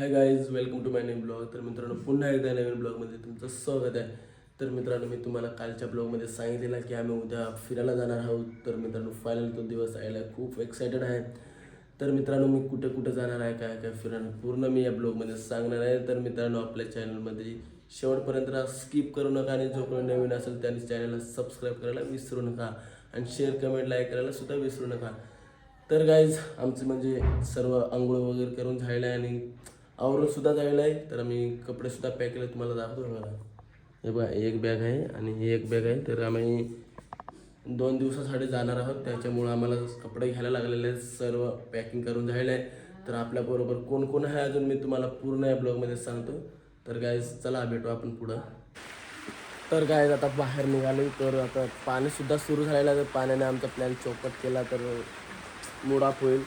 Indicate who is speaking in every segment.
Speaker 1: High guys, welcome to my new blog. तर मित्रांनो, पुन्हा एकदा नवीन ब्लॉगमध्ये तुमचं स्वागत आहे. तर मित्रांनो, मी तुम्हाला कालच्या ब्लॉगमध्ये सांगितलेलं की आम्ही उद्या फिरायला जाणार आहोत. तर मित्रांनो, फायनल तो दिवस यायला खूप एक्सायटेड आहे. तर मित्रांनो, मी कुठे कुठे जाणार आहे, काय काय फिरायला पूर्ण मी या ब्लॉगमध्ये सांगणार आहे. तर मित्रांनो, आपल्या चॅनलमध्ये शेवटपर्यंत स्किप करू नका आणि जो कोणी नवीन असेल त्यांनी चॅनलला सबस्क्राईब करायला विसरू नका आणि शेअर कमेंट लाईक करायला सुद्धा विसरू नका. तर गाईज, आमचं म्हणजे सर्व आंघोळ वगैरे करून झालं आहे आणि आवरून सुद्धा झालेलं आहे. तर आम्ही कपडे सुद्धा पॅक केले, तुम्हाला दाखवतो बघा. हे बघा, एक बॅग आहे आणि ही एक बॅग आहे. तर आम्ही 2 दिवसासाठी जाणार आहोत, त्याच्यामुळं आम्हाला कपडे घ्यायला लागलेले आहेत. सर्व पॅकिंग करून झालेलं आहे. तर आपल्याबरोबर कोण कोण आहे अजून मी तुम्हाला पूर्ण या ब्लॉगमध्ये सांगतो. तर गाईज, चला भेटू आपण पुढं. तर गाईज, आता बाहेर निघालो. तर आता पाणीसुद्धा सुरू झालेलं आहे. तर पाण्याने आमचा प्लॅन चौपट केला तर मूड ऑफ होईल.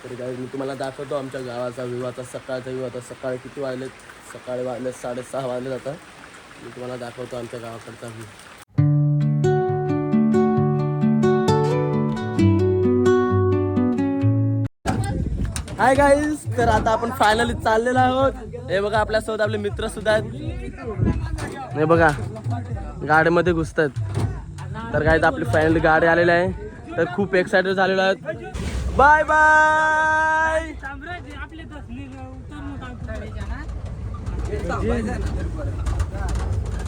Speaker 1: तर गाईज, मी तुम्हाला दाखवतो आमच्या गावाचा व्ह्यू. आता सकाळचा व्ह्यू. आता सकाळी किती वाजले? सकाळी वाजले 6:30 वाजले. आता मी तुम्हाला दाखवतो आमच्या गावाकडचा व्ह्यू. हाय गाईज, तर आता आपण फायनली चाललेलो आहोत. हे बघा, आपल्यासोबत आपले मित्र सुद्धा आहेत. हे बघा, गाडीमध्ये घुसतात. तर गाईज, आपली फायनली गाडी आलेली आहे. तर खूप एक्सायटेड झालेलो आहेत. Bye bye.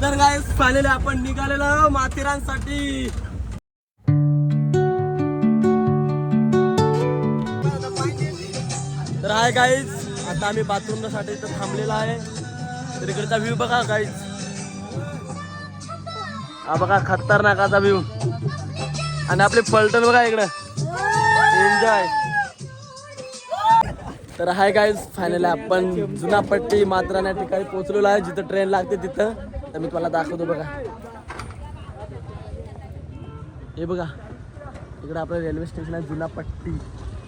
Speaker 1: तर गाईज, फायनली आपण निघालेलो आहोत माथेरानसाठी. तर हाय गाईज, आता आम्ही बाथरूमसाठी इथं थांबलेला आहे. तर इकडचा व्ह्यू बघा गाईज. हा बघा, खतरनाकाचा व्ह्यू. आणि आपले पलटण बघा इकडं. एन्जॉय. तर हाय गाईज, फायनली आपण जुना पट्टी माथेरान या ठिकाणी पोहोचलेलो आहे, जिथं ट्रेन लागते तिथं. तर मी तुम्हाला दाखवतो बघा. हे बघा, इकडं आपलं रेल्वे स्टेशन आहे, जुना पट्टी.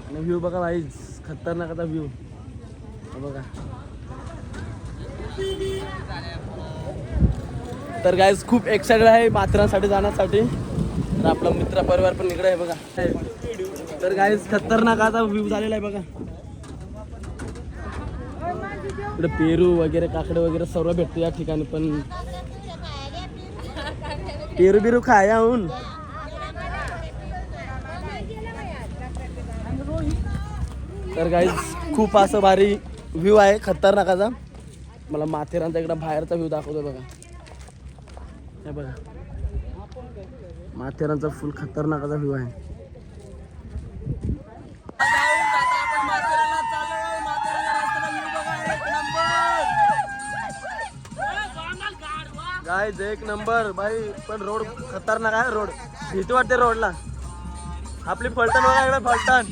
Speaker 1: आणि व्ह्यू बघा गाईज, खतरनाकाचा व्ह्यू. बघा. तर गाईज, खूप एक्साइटेड आहे माथेरानसाठी जाण्यासाठी. तर आपला मित्र परिवार पण इकडे आहे बघा. तर गाईज, खतरनाकाचा व्ह्यू झालेला आहे बघा. इकडे पेरू वगैरे, काकडे वगैरे सर्व भेटतो या ठिकाणी. पण पेरू बिरू खाया हून. तर गाईज, खूप असं भारी व्ह्यू आहे खतरनाकाचा. मला माथेरानचा इकडं बाहेरचा व्ह्यू दाखवतो बघा. हे बघा, माथेरानचा फुल खतरनाकाचा व्ह्यू आहे. गाईज, एक नंबर भाई. पण रोड खतरनाक आहे. रोड भीती वाटते रोडला. आपली फलटण बघा इकडे, फलटण.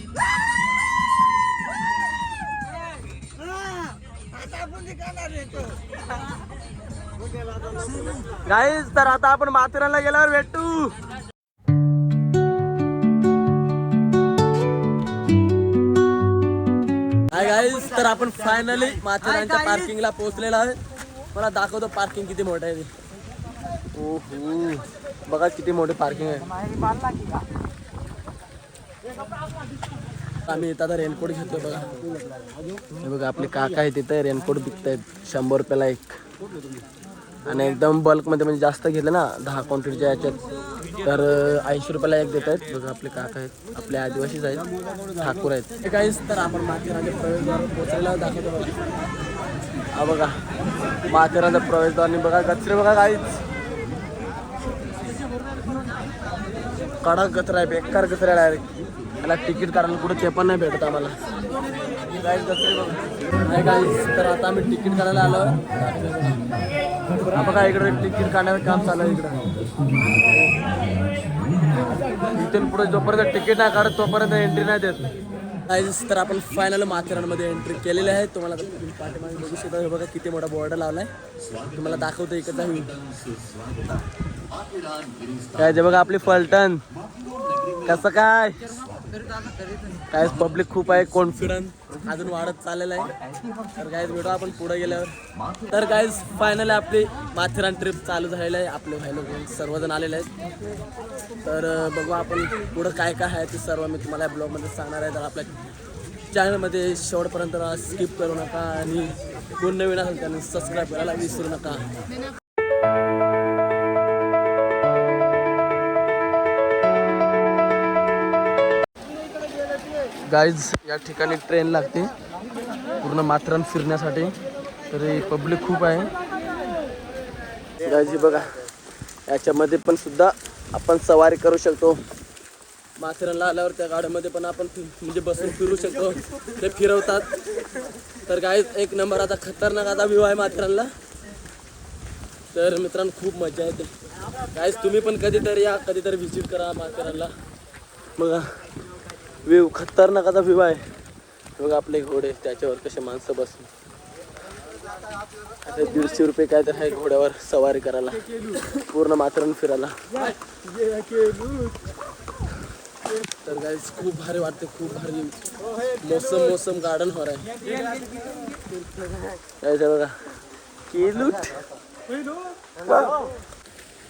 Speaker 1: गाईज, तर आता आपण माथेरानला गेल्यावर भेटू. हाय गाईज, तर आपण फायनली माथेरानच्या पार्किंगला पोहोचलेलो आहे. मला दाखवतो पार्किंग किती मोठं आहे ते. ओहो, बघा किती मोठे पार्किंग आहे. आम्ही इथं आता रेनकोट घेतो बघा. हे बघा, आपले काका आहे तिथे रेनकोट विकतायत 100 रुपयाला एक. आणि एकदम बल्कमध्ये म्हणजे जास्त घेतलं ना 10 क्वांटिटीच्या याच्यात तर 80 रुपयाला एक देत आहेत. बघा, आपले काका आहेत, आपले आदिवासीच आहेत, ठाकूर आहेत. काहीच. तर आपण माथेरानच्या प्रवेशद्वार पोहोचलेला दाखवतो बघा. हा बघा, माथेरानचा प्रवेशद्वार. बघा कचरे बघा काहीच. कडक कचरा आहे, बेकार कचरा आहे डायरेक्ट. त्याला तिकीट काढायला कुठं ते पण नाही भेटत आम्हाला. गाईज, कचरे बघा. गाईज, तर आता आम्ही तिकीट काढायला आलो. हा बघा, इकडे तिकीट काढण्याचं काम चालू आहे इकडं. इथून पुढे जोपर्यंत तिकीट नाही काढत तोपर्यंत एंट्री नाही देत. गाईज, तर आपण फायनल माथेरानमध्ये एंट्री केलेली आहे. तुम्हाला पाठीमागे बघू शकता. हे बघा किती मोठा बॉर्डर लावलाय. तुम्हाला दाखवतो इकडचा व्ह्यू. काय ते बघा, आपली फलटण कसं काय. काय पब्लिक खूप आहे, कॉन्फिडन्स अजून वाढत चाललेला आहे. तर गाईज, भेटू आपण पुढे गेल्यावर. तर गाईज, फायनली आपली माथेरान ट्रिप चालू झालेली आहे. आपले भाई लोक सर्वजण आलेले आहेत. तर बघू आपण पुढं काय काय आहे ते सर्व मी तुम्हाला ब्लॉगमध्ये सांगणार आहे. तर आपल्या चॅनलमध्ये शेवटपर्यंत स्किप करू नका आणि कोण नवीन असेल त्यांनी सबस्क्राईब करायला विसरू नका. गाईज या ठिकाणी ट्रेन लागते पूर्ण माथेरान फिरण्यासाठी, तरी पब्लिक खूप आहे. गाईज बघा, याच्यामध्ये पण सुद्धा आपण सवारी करू शकतो. माथेरानला आल्यावर त्या गाड्यामध्ये पण आपण म्हणजे बसून फिरू शकतो, ते फिरवतात. तर गाईज एक नंबर आता खतरनाक आता व्ह्यू आहे माथेरानला. तर मित्रांनो खूप मजा येते. गाईज तुम्ही पण कधीतरी या, कधीतरी व्हिजिट करा माथेरानला. बघा व्ह्यू, खतरनाक आता व्ह्यू आहे. बघा आपले घोडे, त्याच्यावर कसे माणसं बसून. आता 150 रुपये काय तर आहे घोड्यावर सवारी करायला, पूर्ण माथेरान फिरायला. तर गाईज खूप भारी वाटते, खूप भारी मौसम गार्डन हो रहा है. बघा केलूट.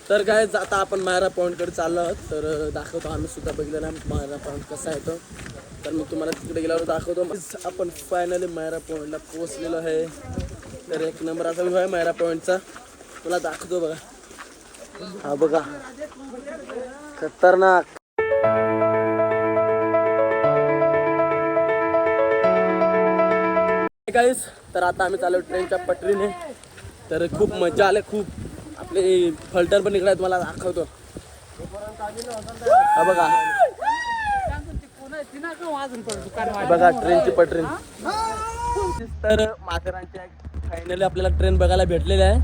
Speaker 1: तर काय आता आपण मायरा पॉईंटकडे चाललो आहोत. तर दाखवतो, आम्ही सुद्धा बघितलं ना मायरा पॉईंट कसा आहे तो. तर मी तुम्हाला तिकडे गेल्यावर दाखवतो. आपण फायनली मायरा पॉईंटला पोहोचलेलो आहे. तर एक नंबर असा व्ह्यू आहे मायरा पॉईंटचा, मला दाखवतो. बघा हा बघा, खतरनाक. गाईस तर आता आम्ही चाललो ट्रेनच्या पटरीने. तर खूप मजा आली, खूप. आपले फलटण पण इकडे तुम्हाला दाखवतो. हा बघा, बघा ट्रेनची पटरी. तर माथेरानच्या फायनली आपल्याला ट्रेन बघायला भेटलेली आहे.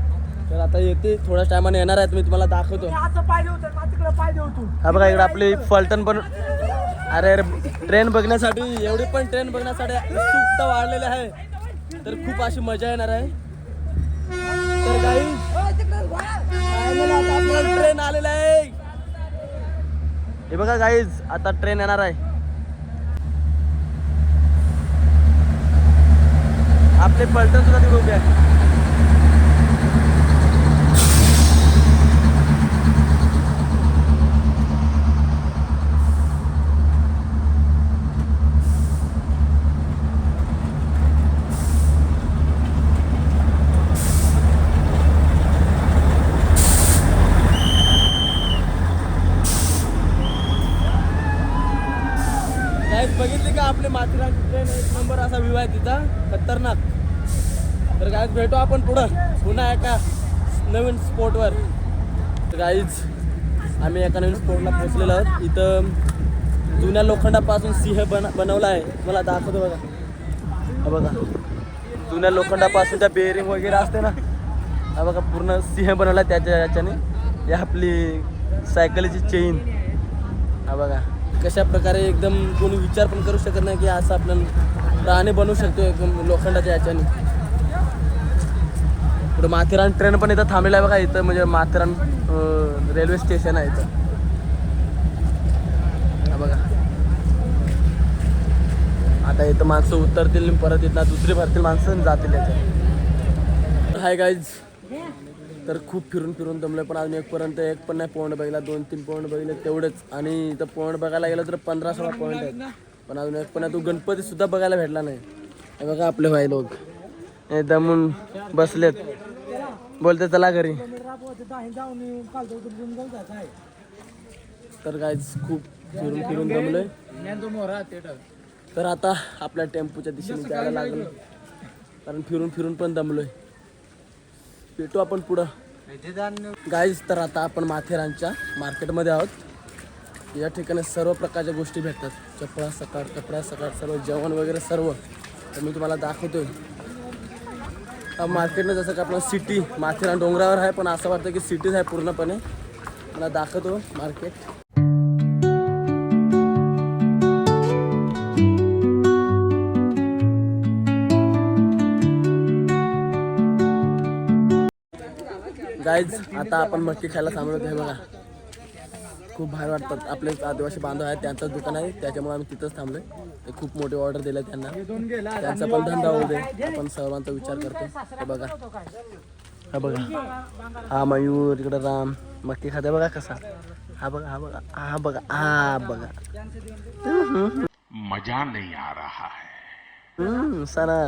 Speaker 1: तर आता येते, थोड्याच टायमाने येणार आहेत, मी तुम्हाला दाखवतो. हा बघा इकडे आपली फलटण पण. अरे ट्रेन बघण्यासाठी, एवढी पण ट्रेन बघण्यासाठी उत्सुकता वाढलेली आहे. तर खूप अशी मजा येणार आहे. तर काही ट्रेन आलेला आहे. हे बघा गाईज, आता ट्रेन येणार आहे. आपले फलटण सुद्धा तिथे उभे आहे. बघितली का आपले माथेरान ट्रेन, एक नंबर असा व्ह्यू आहे तिचा, खतरनाक. तर गाईज भेटू आपण पुढं पुन्हा एका नवीन स्पॉटवर. तर गाईज आम्ही एका नवीन स्पॉटला पोहोचलेलो आहोत. इथं जुन्या लोखंडापासून सिंह बनवला आहे, मला दाखवतो. बघा हा बघा, जुन्या लोखंडापासून त्या बेअरिंग वगैरे असते ना, हा बघा पूर्ण सिंह बनवला त्याच्या याच्याने. ही आपली सायकलीची चेन. हा बघा कशा प्रकारे, एकदम कोणी विचार पण करू शकत नाही की असं आपण प्राणी बनवू शकतो एकदम लोखंडाच्या याच्याने. पुढे माथेरान ट्रेन पण इथं थांबलेला आहे बघा. इथं म्हणजे माथेरान रेल्वे स्टेशन आहे इथं. हा बघा, आता इथं माणसं उतरतील, परत इथं दुसरी भरतील माणसं जातील याच्यात. हाय गाईज, तर खूप फिरून दमलं, पण अजून एक पण नाही पॉईंट बघितला. 2-3 पॉईंट बघितले तेवढेच. आणि इथं पॉईंट बघायला गेलं तर 15-16 पॉईंट आहेत, पण अजून एक पण नाही. तो गणपती सुद्धा बघायला भेटला नाही. हे बघा आपले भाई लोक दमून बसलेत, बोलते चला घरी. तर गाईज खूप फिरून दमलोय. तर आता आपल्या टेम्पोच्या दिशेने जायला लागलो, कारण फिरून पण दमलोय. भेटू आपण पुढं गाईज. तर आता आपण माथेरानच्या मार्केटमध्ये आहोत. या ठिकाणी सर्व प्रकारच्या गोष्टी भेटतात, चपळा सकाळ, कपडा सकाळ, सर्व जेवण वगैरे सर्व. तर मी तुम्हाला दाखवतोय. मार्केटनं जसं की आपलं सिटी माथेरान डोंगरावर आहे, पण असं वाटतं की सिटीज आहे पूर्णपणे. मला दाखवतो मार्केट. गाईज आता आपण मटकी खायला थांबलो आहे बघा. खूप भारी वाटतात. आपले आदिवासी बांधव आहेत, त्यांचं दुकान आहे, त्याच्यामुळे आम्ही तिथंच थांबलोय. ते खूप मोठी ऑर्डर दिली त्यांना, त्यांचा पण धंदा होऊ दे, आपण सर्वांचा विचार करतो. हे बघा, हा बघा, हा मयूर, इकडं राम मटकी खाते बघा कसा. हा बघा, हा बघा, हा बघा, हा बघा.
Speaker 2: मजा नहीं आ रहा है.
Speaker 1: सणा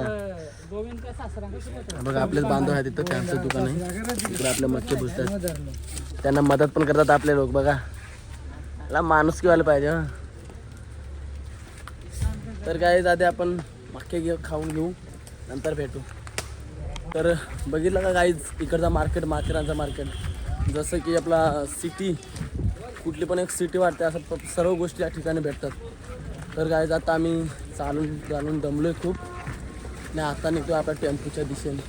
Speaker 2: गोविंद का सासरा
Speaker 1: बघा आपलेच बांधव आहेत तिथं त्यांचं दुकान आहे इकडे आपले मक्के भुजतात त्यांना मदत पण करतात आपले लोक बघा मला माणूस व्हायला पाहिजे हं. तर काय जाते आपण मक्के खाऊन घेऊ नंतर भेटू तर बघितलं का काहीच इकडचा मार्केट माथेरानचा मार्केट जसं की आपला सिटी कुठली पण एक सिटी वाटते असं सर्व गोष्टी या ठिकाणी भेटतात तर काय आता आम्ही चालून दमलो आहे खूप आणि आता निघतो आपल्या टेम्पूच्या दिशेने